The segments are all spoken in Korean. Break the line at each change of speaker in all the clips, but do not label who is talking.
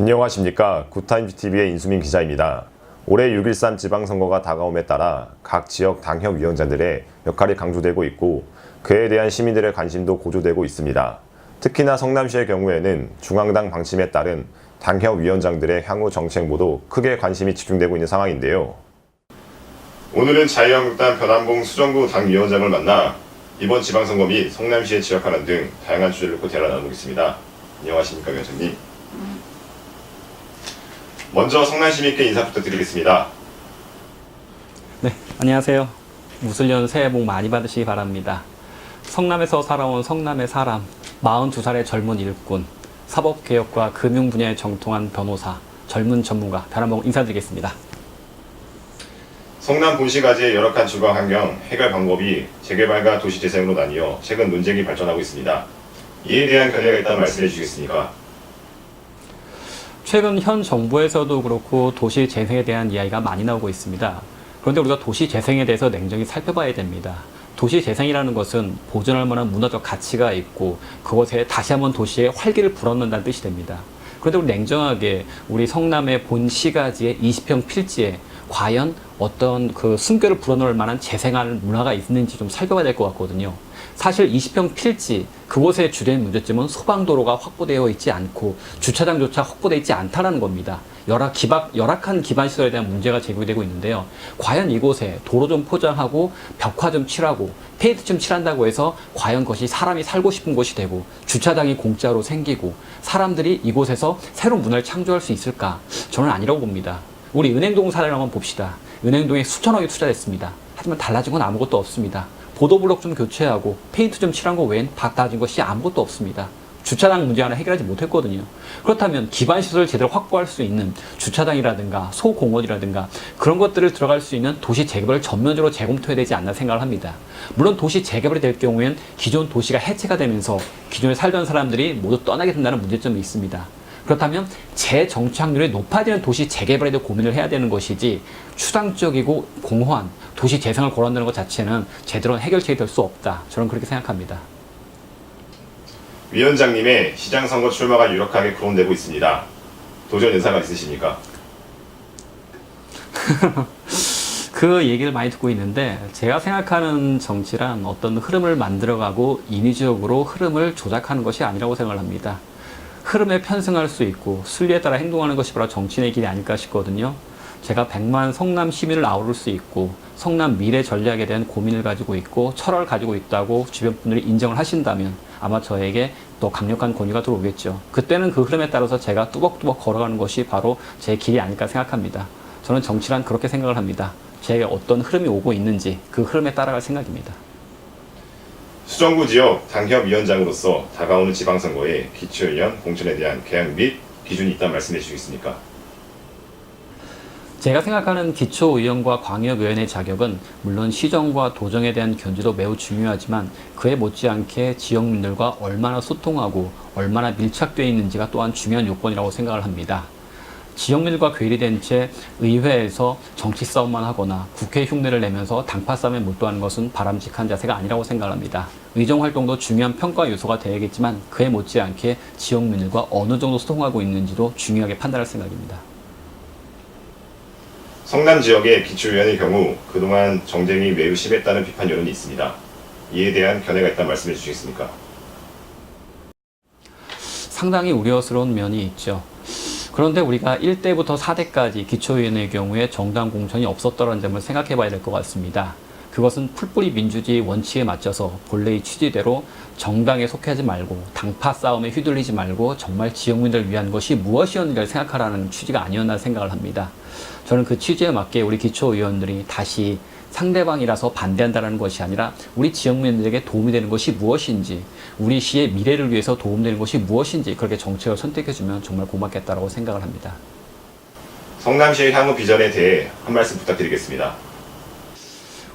안녕하십니까. 굿타임TV의 인수민 기자입니다. 올해 6.13 지방선거가 다가옴에 따라 각 지역 당협위원장들의 역할이 강조되고 있고 그에 대한 시민들의 관심도 고조되고 있습니다. 특히나 성남시의 경우에는 중앙당 방침에 따른 당협위원장들의 향후 정책 모두 크게 관심이 집중되고 있는 상황인데요. 오늘은 자유한국당 변환봉 수정구 당위원장을 만나 이번 지방선거 및 성남시의 지역 현안 등 다양한 주제를 놓고 대화를 나누겠습니다. 안녕하십니까, 위원장님. 먼저 성남 시민께 인사 부탁드리겠습니다.
네, 안녕하세요. 무술년 새해 복 많이 받으시기 바랍니다. 성남에서 살아온 성남의 사람, 42살의 젊은 일꾼, 사법개혁과 금융 분야에 정통한 변호사, 젊은 전문가, 변환봉 인사드리겠습니다.
성남 본시가지의 열악한 주거 환경 해결 방법이 재개발과 도시재생으로 나뉘어 최근 논쟁이 발전하고 있습니다. 이에 대한 견해가 있다면 말씀해 주시겠습니까?
최근 현 정부에서도 그렇고 도시 재생에 대한 이야기가 많이 나오고 있습니다. 그런데 우리가 도시 재생에 대해서 냉정히 살펴봐야 됩니다. 도시 재생이라는 것은 보존할 만한 문화적 가치가 있고 그것에 다시 한번 도시에 활기를 불어넣는다는 뜻이 됩니다. 그런데 우리 냉정하게 우리 성남의 본 시가지의 20평 필지에 과연 어떤 그 숨결을 불어넣을 만한 재생할 문화가 있는지 좀 살펴봐야 될 것 같거든요. 사실 20평 필지, 그곳의 주된 문제점은 소방도로가 확보되어 있지 않고 주차장조차 확보되어 있지 않다는 겁니다. 열악한 기반시설에 대한 문제가 제기되고 있는데요. 과연 이곳에 도로 좀 포장하고 벽화 좀 칠하고 페인트 좀 칠한다고 해서 과연 그것이 사람이 살고 싶은 곳이 되고 주차장이 공짜로 생기고 사람들이 이곳에서 새로운 문화를 창조할 수 있을까? 저는 아니라고 봅니다. 우리 은행동 사례를 한번 봅시다. 은행동에 수천억이 투자됐습니다. 하지만 달라진 건 아무것도 없습니다. 보도블록 좀 교체하고 페인트 좀 칠한 거 외엔 달라진 것이 아무것도 없습니다. 주차장 문제 하나 해결하지 못했거든요. 그렇다면 기반시설을 제대로 확보할 수 있는 주차장이라든가 소공원이라든가 그런 것들을 들어갈 수 있는 도시 재개발을 전면적으로 재검토해야 되지 않나 생각을 합니다. 물론 도시 재개발이 될 경우엔 기존 도시가 해체가 되면서 기존에 살던 사람들이 모두 떠나게 된다는 문제점이 있습니다. 그렇다면 재정착률이 높아지는 도시 재개발에 대해 고민을 해야 되는 것이지 추상적이고 공허한 도시 재생을 거론한다는 것 자체는 제대로 해결책이 될 수 없다. 저는 그렇게 생각합니다.
위원장님의 시장선거 출마가 유력하게 거론되고 있습니다. 도전 의사가 있으십니까?
그 얘기를 많이 듣고 있는데 제가 생각하는 정치란 어떤 흐름을 만들어가고 인위적으로 흐름을 조작하는 것이 아니라고 생각을 합니다. 흐름에 편승할 수 있고 순리에 따라 행동하는 것이 바로 정치인의 길이 아닐까 싶거든요. 제가 100만 성남 시민을 아우를 수 있고 성남 미래 전략에 대한 고민을 가지고 있고 철학을 가지고 있다고 주변 분들이 인정을 하신다면 아마 저에게 또 강력한 권위가 들어오겠죠. 그때는 그 흐름에 따라서 제가 뚜벅뚜벅 걸어가는 것이 바로 제 길이 아닐까 생각합니다. 저는 정치란 그렇게 생각을 합니다. 제게 어떤 흐름이 오고 있는지 그 흐름에 따라갈 생각입니다.
수정구 지역 당협위원장으로서 다가오는 지방선거에 기초의원 공천에 대한 계약 및 기준이 있다면 말씀해 주시겠습니까?
제가 생각하는 기초의원과 광역의원의 자격은 물론 시정과 도정에 대한 견제도 매우 중요하지만 그에 못지않게 지역민들과 얼마나 소통하고 얼마나 밀착되어 있는지가 또한 중요한 요건이라고 생각을 합니다. 지역민들과 괴리된 채 의회에서 정치 싸움만 하거나 국회 흉내를 내면서 당파 싸움에 몰두하는 것은 바람직한 자세가 아니라고 생각을 합니다. 의정활동도 중요한 평가 요소가 되겠지만 그에 못지않게 지역민들과 어느 정도 소통하고 있는지도 중요하게 판단할 생각입니다.
성남 지역의 기초의원의 경우 그동안 정쟁이 매우 심했다는 비판 여론이 있습니다. 이에 대한 견해가 있다면 말씀해 주시겠습니까?
상당히 우려스러운 면이 있죠. 그런데 우리가 1대부터 4대까지 기초의원의 경우에 정당 공천이 없었다는 점을 생각해 봐야 될 것 같습니다. 그것은 풀뿌리 민주주의 원칙에 맞춰서 본래의 취지대로 정당에 속하지 말고 당파 싸움에 휘둘리지 말고 정말 지역민들을 위한 것이 무엇이었는지를 생각하라는 취지가 아니었나 생각을 합니다. 저는 그 취지에 맞게 우리 기초의원들이 다시 상대방이라서 반대한다는 것이 아니라 우리 지역민들에게 도움이 되는 것이 무엇인지 우리 시의 미래를 위해서 도움되는 것이 무엇인지 그렇게 정책을 선택해주면 정말 고맙겠다고 생각을 합니다.
성남시의 향후 비전에 대해 한 말씀 부탁드리겠습니다.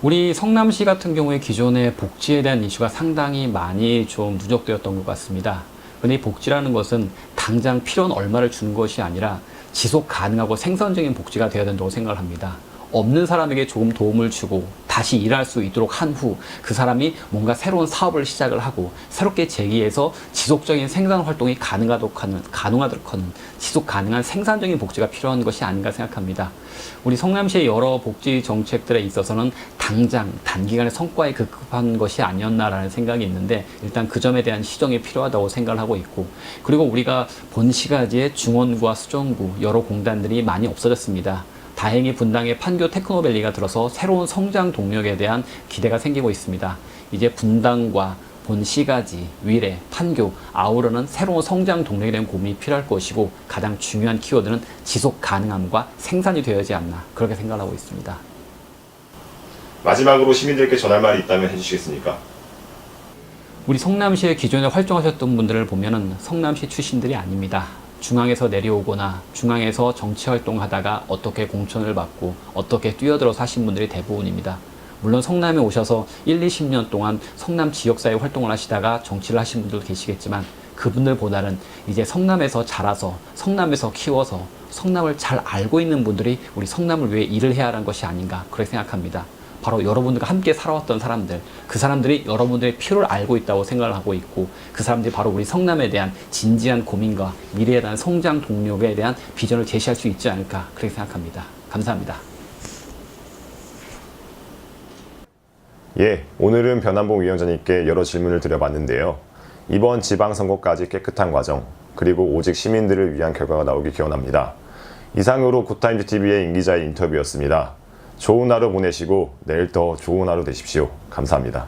우리 성남시 같은 경우에 기존의 복지에 대한 이슈가 상당히 많이 좀 누적되었던 것 같습니다. 그런데 이 복지라는 것은 당장 필요한 얼마를 주는 것이 아니라 지속 가능하고 생산적인 복지가 되어야 된다고 생각을 합니다. 없는 사람에게 조금 도움을 주고 다시 일할 수 있도록 한 후 그 사람이 뭔가 새로운 사업을 시작을 하고 새롭게 재기해서 지속적인 생산 활동이 가능하도록 하는 지속 가능한 생산적인 복지가 필요한 것이 아닌가 생각합니다. 우리 성남시의 여러 복지 정책들에 있어서는 당장 단기간에 성과에 급급한 것이 아니었나라는 생각이 있는데 일단 그 점에 대한 시정이 필요하다고 생각을 하고 있고, 그리고 우리가 본시가지의 중원구와 수정구 여러 공단들이 많이 없어졌습니다. 다행히 분당의 판교 테크노밸리가 들어서 새로운 성장 동력에 대한 기대가 생기고 있습니다. 이제 분당과 본시가지, 위례, 판교, 아우러는 새로운 성장 동력에 대한 고민이 필요할 것이고 가장 중요한 키워드는 지속 가능함과 생산이 되어야지 않나 그렇게 생각하고 있습니다.
마지막으로 시민들께 전할 말이 있다면 해주시겠습니까?
우리 성남시에 기존에 활동하셨던 분들을 보면은 성남시 출신들이 아닙니다. 중앙에서 내려오거나 중앙에서 정치 활동하다가 어떻게 공천을 받고 어떻게 뛰어들어서 하신 분들이 대부분입니다. 물론 성남에 오셔서 1, 20년 동안 성남 지역사회 활동을 하시다가 정치를 하신 분들도 계시겠지만 그분들보다는 이제 성남에서 자라서 성남에서 키워서 성남을 잘 알고 있는 분들이 우리 성남을 위해 일을 해야 하는 것이 아닌가 그렇게 생각합니다. 바로 여러분들과 함께 살아왔던 사람들, 그 사람들이 여러분들의 필요를 알고 있다고 생각을 하고 있고 그 사람들이 바로 우리 성남에 대한 진지한 고민과 미래에 대한 성장 동력에 대한 비전을 제시할 수 있지 않을까 그렇게 생각합니다. 감사합니다.
예, 오늘은 변한봉 위원장님께 여러 질문을 드려봤는데요. 이번 지방선거까지 깨끗한 과정, 그리고 오직 시민들을 위한 결과가 나오길 기원합니다. 이상으로 굿타임즈TV의 임기자의 인터뷰였습니다. 좋은 하루 보내시고 내일 더 좋은 하루 되십시오. 감사합니다.